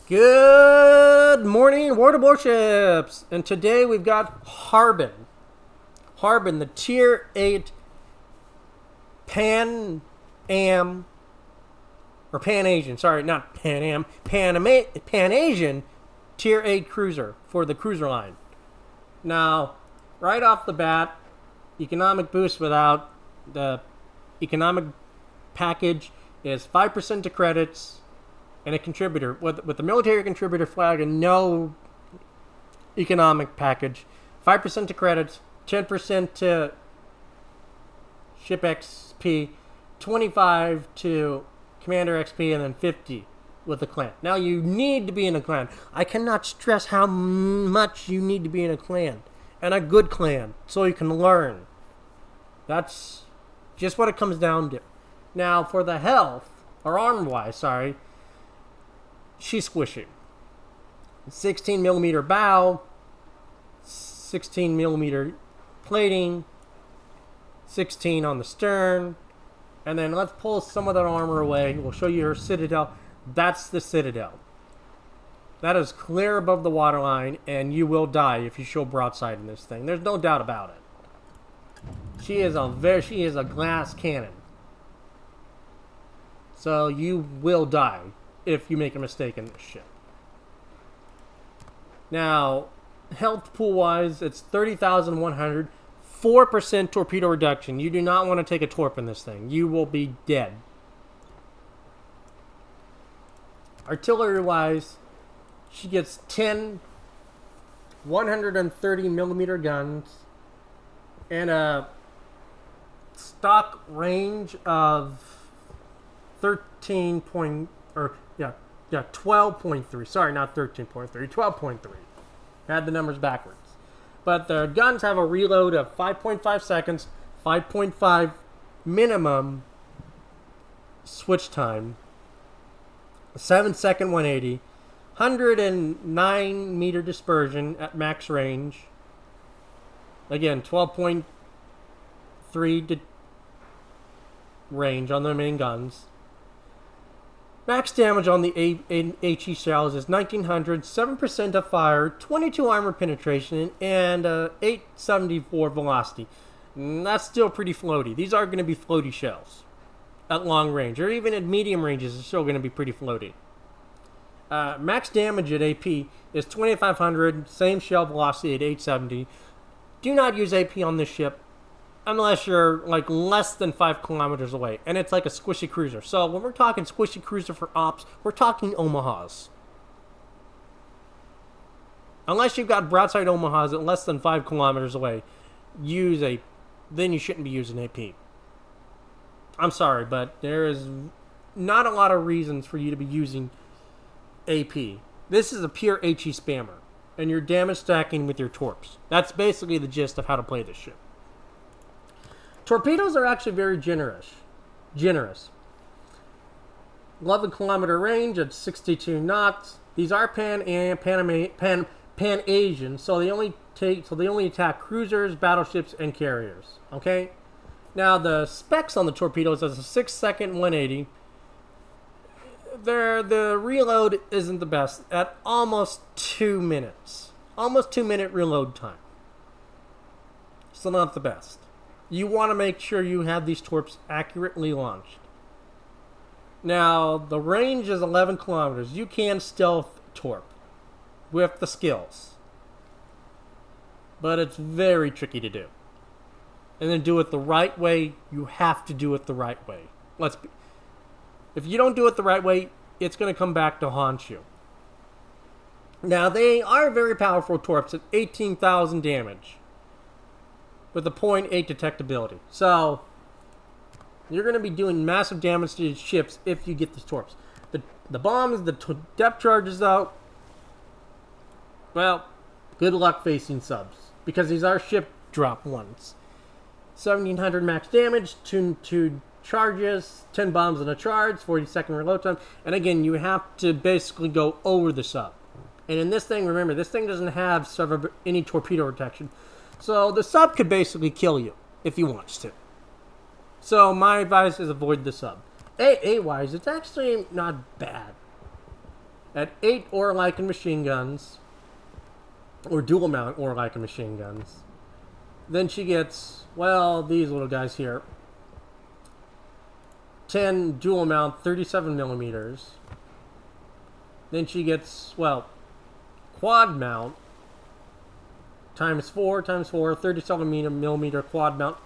Good morning, Warships! And today we've got Harbin. Harbin, the Tier 8 Pan-Am, or Pan-Asian, sorry, not Pan-Am, Pan-Asian Tier 8 cruiser for the cruiser line. Now, right off the bat, economic boost without the economic package is 5% to credits and a contributor. With the military contributor flag and no economic package, 5% to credits, 10% to ship XP, 25 to commander XP, and then 50 with the clan. Now you need to be in a clan. I cannot stress how much you need to be in a clan, and a good clan, so you can learn. That's just what it comes down to. Now for the health, or armor-wise, sorry, she's squishy. 16 millimeter bow, 16 millimeter plating, 16 on the stern, and then let's pull some of that armor away. We'll show you her citadel. That's the citadel. That is clear above the waterline, and you will die if you show broadside in this thing. There's no doubt about it. She is a glass cannon. So you will die if you make a mistake in this ship. Now, health pool wise, it's 30,100, 4% torpedo reduction. You do not want to take a torp in this thing. You will be dead. Artillery wise, she gets 10 130 millimeter guns and a stock range of 12.3. Sorry, not 13.3, 12.3. Had the numbers backwards. But the guns have a reload of 5.5 seconds, 5.5 minimum switch time, 7-second 180, 109 meter dispersion at max range. Again, 12.3 range on the main guns. Max damage on the HE shells is 1900, 7% of fire, 22 armor penetration, and 874 velocity. That's still pretty floaty. These are going to be floaty shells at long range, or even at medium ranges, it's still going to be pretty floaty. Max damage at AP is 2500, same shell velocity at 870. Do not use AP on this ship unless you're like less than 5 kilometers away, and it's like a squishy cruiser. So when we're talking squishy cruiser for ops, we're talking Omahas. Unless you've got broadside Omahas at less than 5 kilometers away, then you shouldn't be using AP. I'm sorry, but there is not a lot of reasons for you to be using AP. This is a pure HE spammer, and you're damage stacking with your torps. That's basically the gist of how to play this ship. Torpedoes are actually very generous. 11 kilometer range at 62 knots. These are Pan-Asian, so they only attack cruisers, battleships, and carriers. Okay. Now the specs on the torpedoes is a 6-second 180. The reload isn't the best at almost 2 minutes. Almost 2-minute reload time. Still not the best. You want to make sure you have these torps accurately launched. Now, the range is 11 kilometers. You can stealth torp with the skills. But it's very tricky to do. And then do it the right way. You have to do it the right way. If you don't do it the right way, it's going to come back to haunt you. Now, they are very powerful torps at 18,000 damage. With a 0.8 detectability. So, you're going to be doing massive damage to these ships if you get these torps. The bombs, the depth charges though, well, good luck facing subs. Because these are ship drop ones. 1700 max damage, 2 charges, 10 bombs in a charge, 40-second reload time. And again, you have to basically go over the sub. And in this thing, remember, this thing doesn't have any torpedo protection. So the sub could basically kill you if he wants to. So my advice is avoid the sub. AA-wise, it's actually not bad. at 8 Orlaken machine guns, or dual mount Orlaken machine guns. Then she gets, well, these little guys here. 10 dual mount 37 millimeters. Then she gets, well, quad mount times 4, 37 millimeter quad mount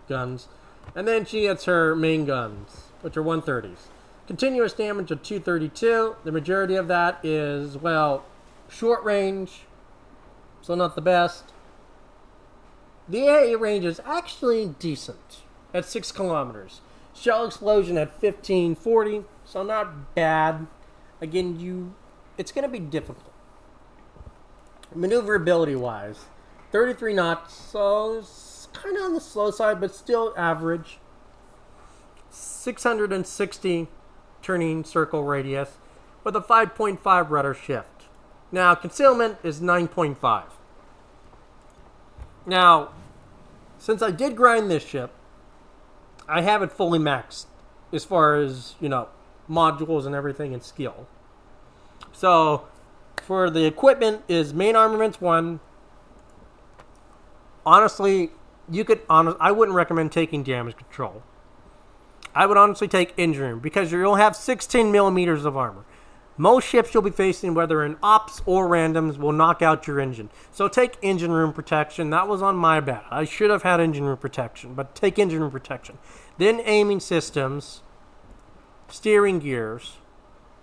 guns. And then she gets her main guns, which are 130s. Continuous damage of 232. The majority of that is, well, short range, so not the best. The AA range is actually decent at 6 kilometers. Shell explosion at 1540, so not bad. Again, it's going to be difficult. Maneuverability wise, 33 knots, so it's kind of on the slow side, but still average. 660 turning circle radius with a 5.5 rudder shift. Now, concealment is 9.5. Now, since I did grind this ship, I have it fully maxed as far as, modules and everything and skill. So, for the equipment is main armaments 1. Honestly, I wouldn't recommend taking damage control. I would honestly take engine room because you'll have 16 millimeters of armor. Most ships you'll be facing, whether in ops or randoms, will knock out your engine. So take engine room protection. That was on my bad. I should have had engine room protection, but take engine room protection. Then aiming systems, steering gears,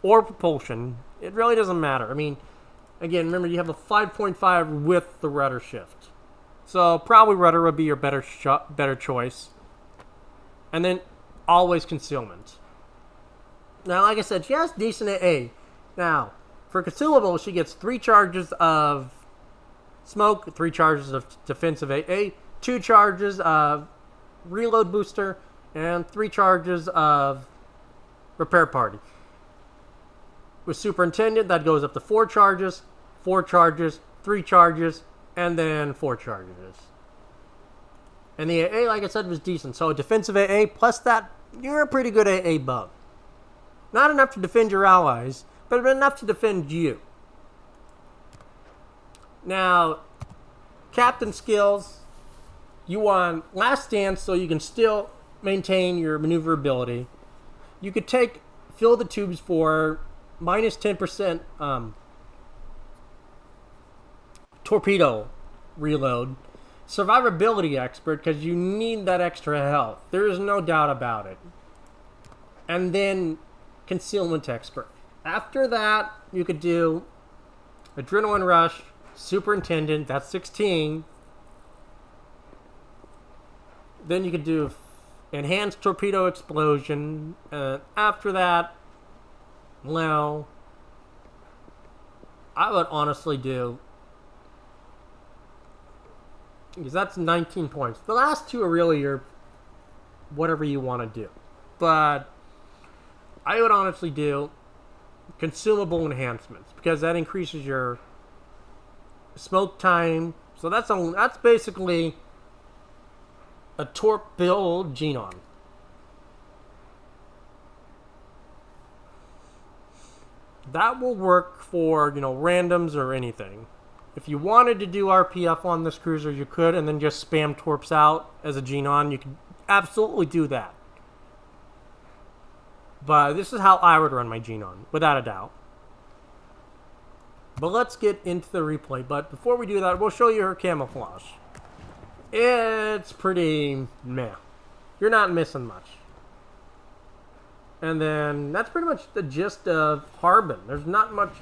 or propulsion. It really doesn't matter. I mean, again, remember you have a 5.5 with the rudder shift. So probably rudder would be your better choice. And then always concealment. Now, like I said, she has decent AA. Now, for Consumables, she gets 3 charges of smoke, 3 charges of defensive AA, 2 charges of reload booster, and 3 charges of repair party. With Superintendent, that goes up to 4 charges, 4 charges, 3 charges, and then 4 charges. And the AA, like I said, was decent. So defensive AA, plus that, you're a pretty good AA bug. Not enough to defend your allies, but enough to defend you. Now, captain skills, you want last stand so you can still maintain your maneuverability. You could fill the tubes for minus 10% torpedo reload. Survivability expert, because you need that extra health. There is no doubt about it. And then concealment expert. After that, you could do adrenaline rush, superintendent, that's 16. Then you could do enhanced torpedo explosion. After that, well, I would honestly do, because that's 19 points. The last 2 are really your whatever you want to do. But I would honestly do consumable enhancements because that increases your smoke time. So that's basically a torpedo Genon. That will work for, randoms or anything. If you wanted to do RPF on this cruiser, you could, and then just spam torps out as a Genon. You could absolutely do that. But this is how I would run my Genon, without a doubt. But let's get into the replay. But before we do that, we'll show you her camouflage. It's pretty meh. You're not missing much. And then that's pretty much the gist of Harbin. There's not much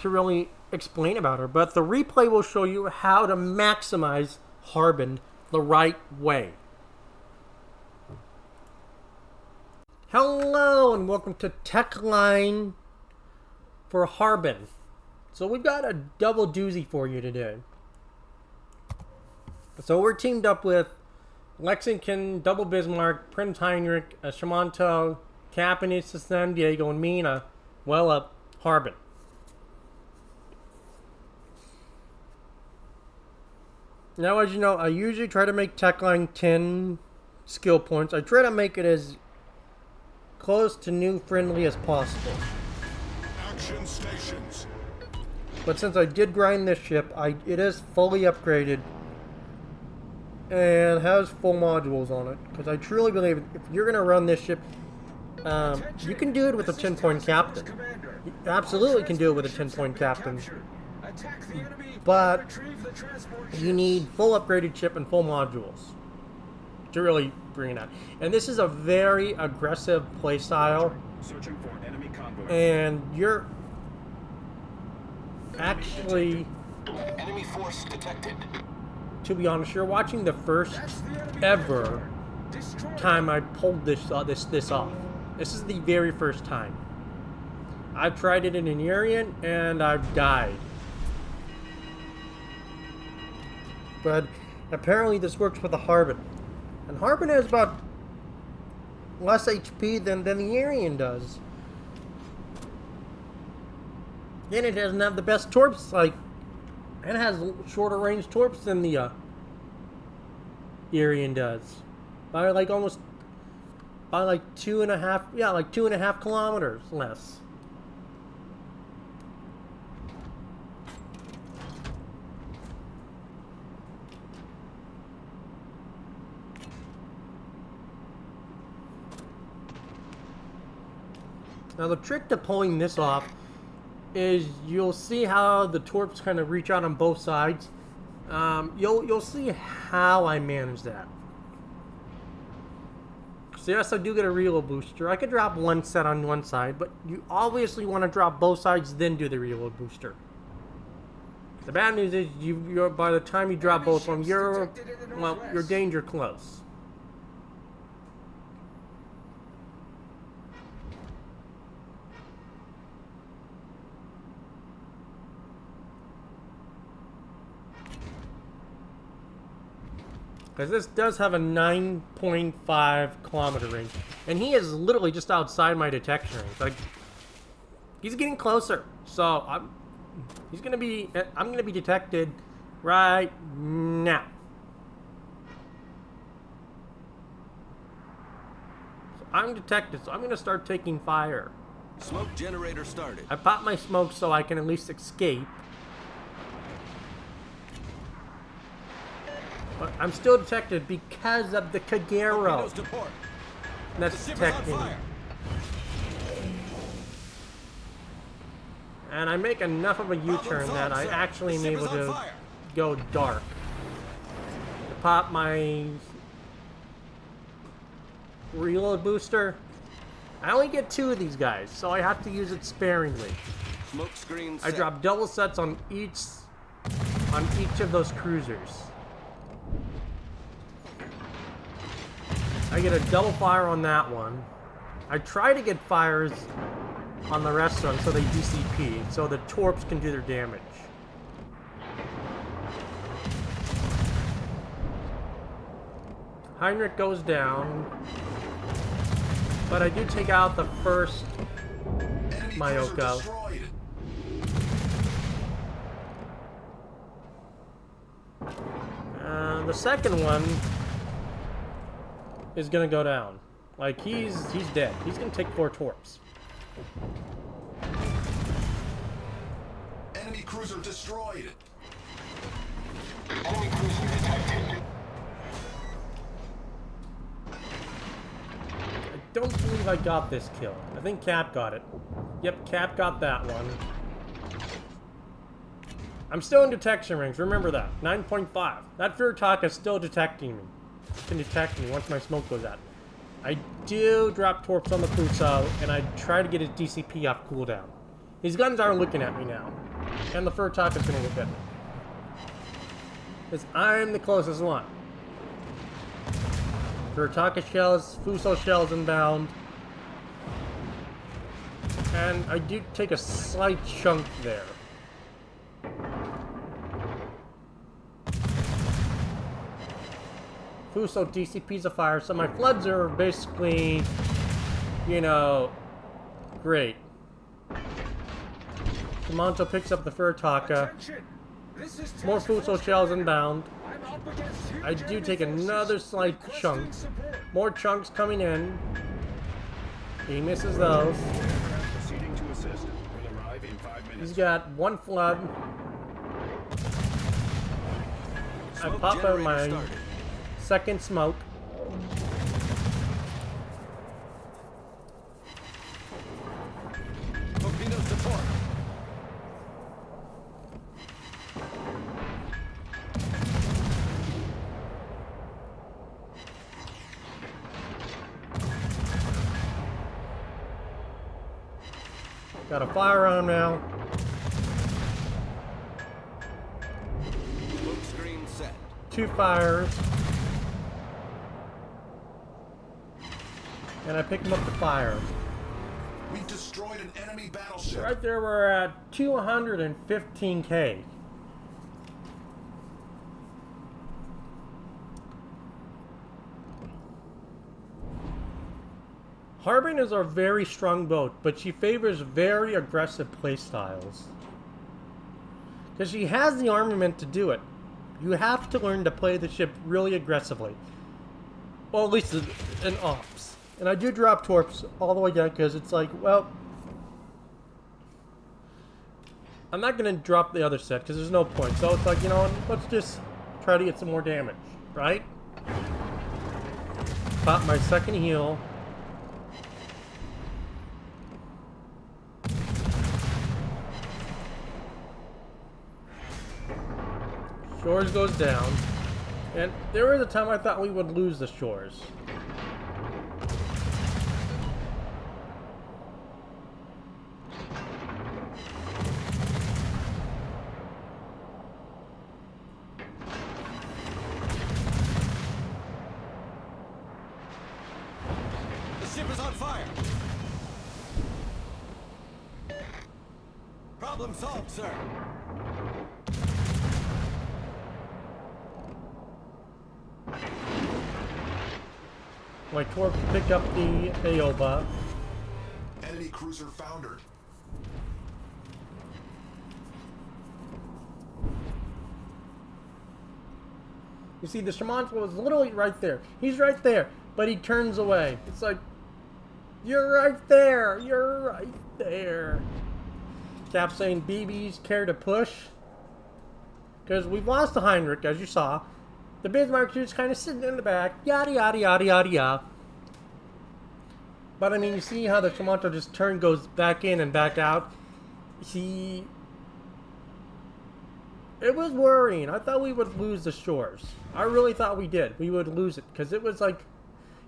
to really explain about her. But the replay will show you how to maximize Harbin the right way. Hello and welcome to Tech Line for Harbin. So we've got a double doozy for you today. So we're teamed up with Lexington, Double Bismarck, Prince Heinrich, Shamanto, Capanese, San Diego, and Mina, Harbin. Now, as you know, I usually try to make Tech Line 10 skill points. I try to make it as close to new friendly as possible. Attention stations. But since I did grind this ship, it is fully upgraded and has full modules on it. Because I truly believe if you're going to run this ship, you can do it with a 10-point captain. You absolutely can do it with a 10-point captain. But you need full upgraded ship and full modules to really bring it out. And this is a very aggressive playstyle. And you're actually, Enemy force detected. to be honest, you're watching the first ever time I pulled this off. This is the very first time. I've tried it in an Urian and I've died. But apparently this works with the Harbin. And Harbin has about less HP than the Urian does. And it doesn't have the best torps, like, it has shorter range torps than the Urian does. By like 2.5 kilometers less. Now the trick to pulling this off is you'll see how the torps kind of reach out on both sides. You'll see how I manage that. So yes, I do get a reload booster. I could drop one set on one side, but you obviously want to drop both sides, then do the reload booster. The bad news is you're by the time you drop both of them, you're danger close. Because this does have a 9.5 kilometer range. And he is literally just outside my detection range. Like, he's getting closer. So, I'm going to be detected right now. So I'm detected, so I'm going to start taking fire. Smoke generator started. I pop my smoke so I can at least escape. But I'm still detected because of the Kagero. That's detecting me. And I make enough of a U-turn that I actually am able to go dark. To pop my reload booster. I only get 2 of these guys, so I have to use it sparingly. Smoke screen I drop double sets on each of those cruisers. I get a double fire on that one. I try to get fires on the rest of them so they DCP, so the torps can do their damage. Heinrich goes down, but I do take out the first Mayoko. The second one is gonna go down. Like, he's dead. He's gonna take 4 torps. Enemy cruiser destroyed. Enemy cruiser detected. I don't believe I got this kill. I think Cap got it. Yep, Cap got that one. I'm still in detection range, remember that. 9.5. That Furitaka is still detecting me. Can detect me once my smoke goes out. I do drop torps on the Fuso, and I try to get his DCP off cooldown. His guns are looking at me now. And the Furitaka is going to look at me. Because I'm the closest one. Furitaka shells, Fuso shells inbound. And I do take a slight chunk there. Fuso DCP's a fire, so my floods are basically, you know, great. Samanto picks up the Furitaka. More Fuso shells inbound. I do take another slight chunk. More chunks coming in. He misses those. He's got one flood. I Smoke pop out generator my started. second smoke. Torpedoes to port. Got a fire on him now. Smoke screen set. 2 fires. And I pick him up the fire. We've destroyed an enemy battleship. Right there, we're at 215K. Harbin is a very strong boat, but she favors very aggressive playstyles. Because she has the armament to do it. You have to learn to play the ship really aggressively. Well, at least in ops. And I do drop torps all the way down because it's like, well, I'm not going to drop the other set because there's no point. So it's like, you know, let's just try to get some more damage, right? Pop my second heal. Shores goes down. And there was a time I thought we would lose the shores. The ship is on fire. Problem solved, sir. My torps pick up the Aoba. Enemy cruiser foundered. You see, the Shaman was literally right there. He's right there, but he turns away. It's like, you're right there. You're right there. Cap saying, BBs care to push. Because we've lost the Heinrich, as you saw. The Bismarck is kind of sitting in the back. Yada, yada, yada, yada, yada. But, I mean, you see how the Shamato just goes back in and back out. It was worrying. I thought we would lose the shores. I really thought we did. We would lose it. Because it was like,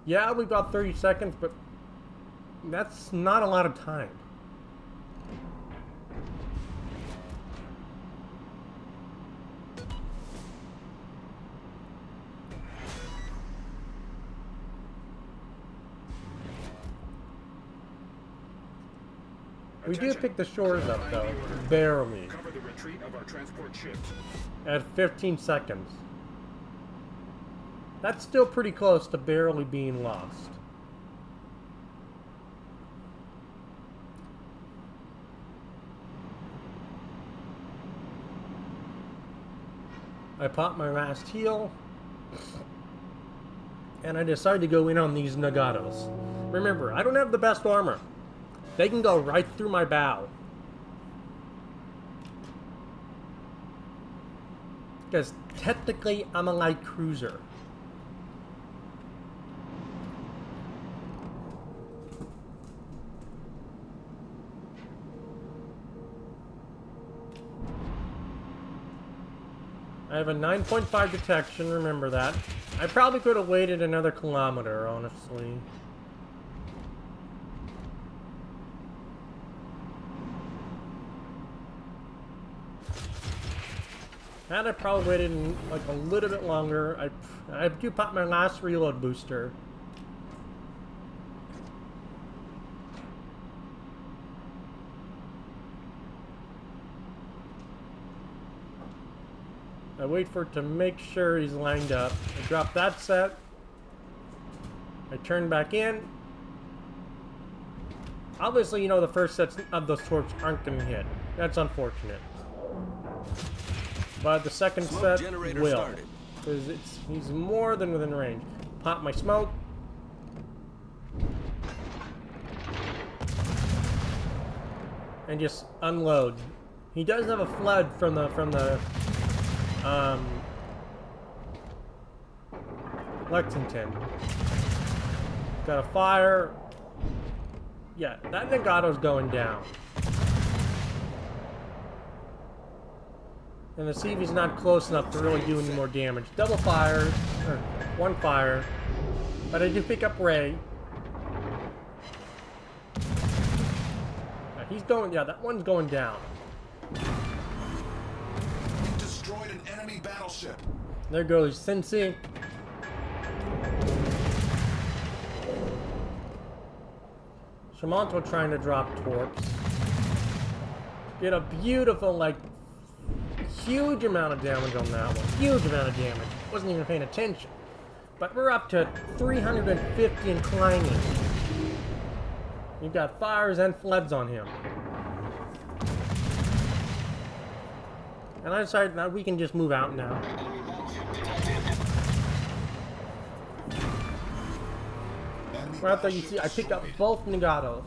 yeah, we got 30 seconds, but that's not a lot of time. We do pick the shores up, though. Barely. Cover the retreat of our transport ships. At 15 seconds. That's still pretty close to barely being lost. I pop my last heal. And I decide to go in on these Nagatos. Remember, I don't have the best armor. They can go right through my bow. Because technically, I'm a light cruiser. I have a 9.5 detection, remember that. I probably could have waited another kilometer, honestly. Had I probably waited like a little bit longer, I do pop my last reload booster. I wait for it to make sure he's lined up. I drop that set. I turn back in. Obviously, you know, the first sets of those torps aren't going to hit. That's unfortunate. But the second Smoke set generator will. started. Because he's more than within range. Pop my smoke. and just unload. He does have a flood from the Lexington. Got a fire. Yeah, that Negato's going down. And let's see if he's not close enough to really do any more damage. Double fire, or one fire. But I do pick up Ray. He's going, yeah, that one's going down. We've destroyed an enemy battleship. There goes Sensei. Shamanto trying to drop torps. Get a beautiful, like, huge amount of damage on that one. Huge amount of damage. Wasn't even paying attention. But we're up to 350 and climbing. You've got fires and floods on him. And I decided that we can just move out now. Right there, you see, I picked up both Negatos.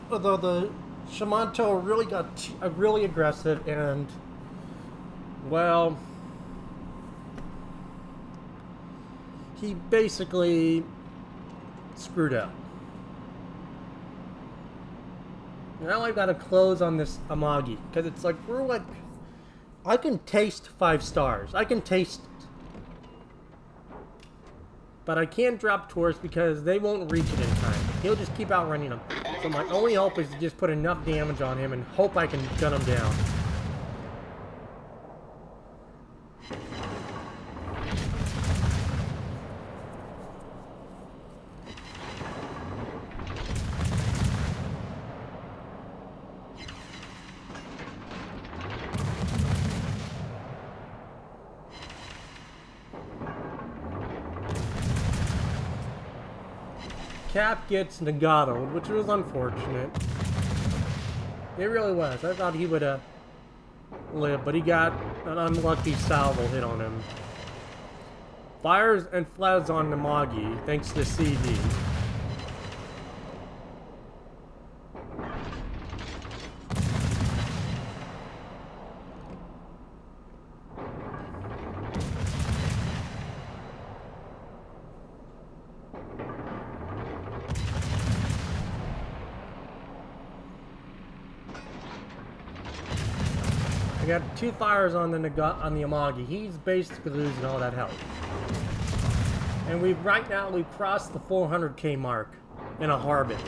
Although the Shamanto really got really aggressive and, well, he basically screwed up. Now I've got to close on this Amagi because it's like we're like, I can taste 5 stars. I can taste it. But I can't drop tours because they won't reach it in time. He'll just keep outrunning them. So my only hope is to just put enough damage on him and hope I can gun him down. Cap gets Negato, which was unfortunate. It really was. I thought he would have lived, but he got an unlucky salvo hit on him. Fires and floods on Namagi, thanks to CD. I got 2 fires on the Amagi. He's basically losing all that health. And we've crossed the 400k mark in a Harbin.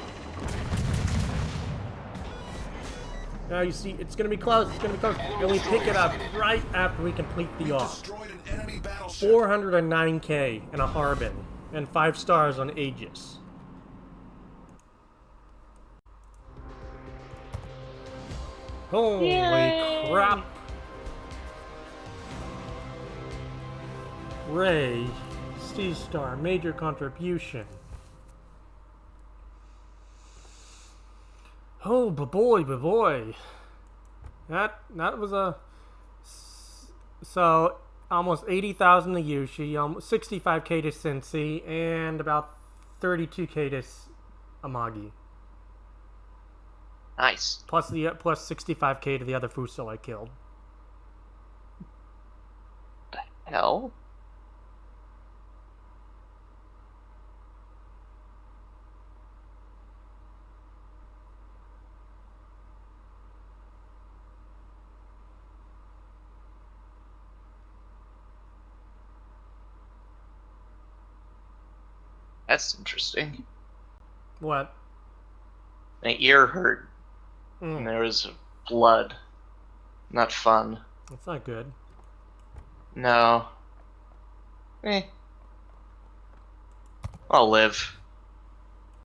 Now you see, it's gonna be close. It's gonna be close. And we pick it up right after we complete the off. 409k in a Harbin and 5 stars on Aegis. Holy crap! Ray, C-Star, major contribution. Oh, boy. That was a... So, almost 80,000 to Yushi, almost 65k to Sensei, and about 32k to Amagi. Nice. Plus 65k to the other Fuso I killed. The hell? That's interesting. What? My ear hurt. And there was blood. Not fun. That's not good. No. I'll live.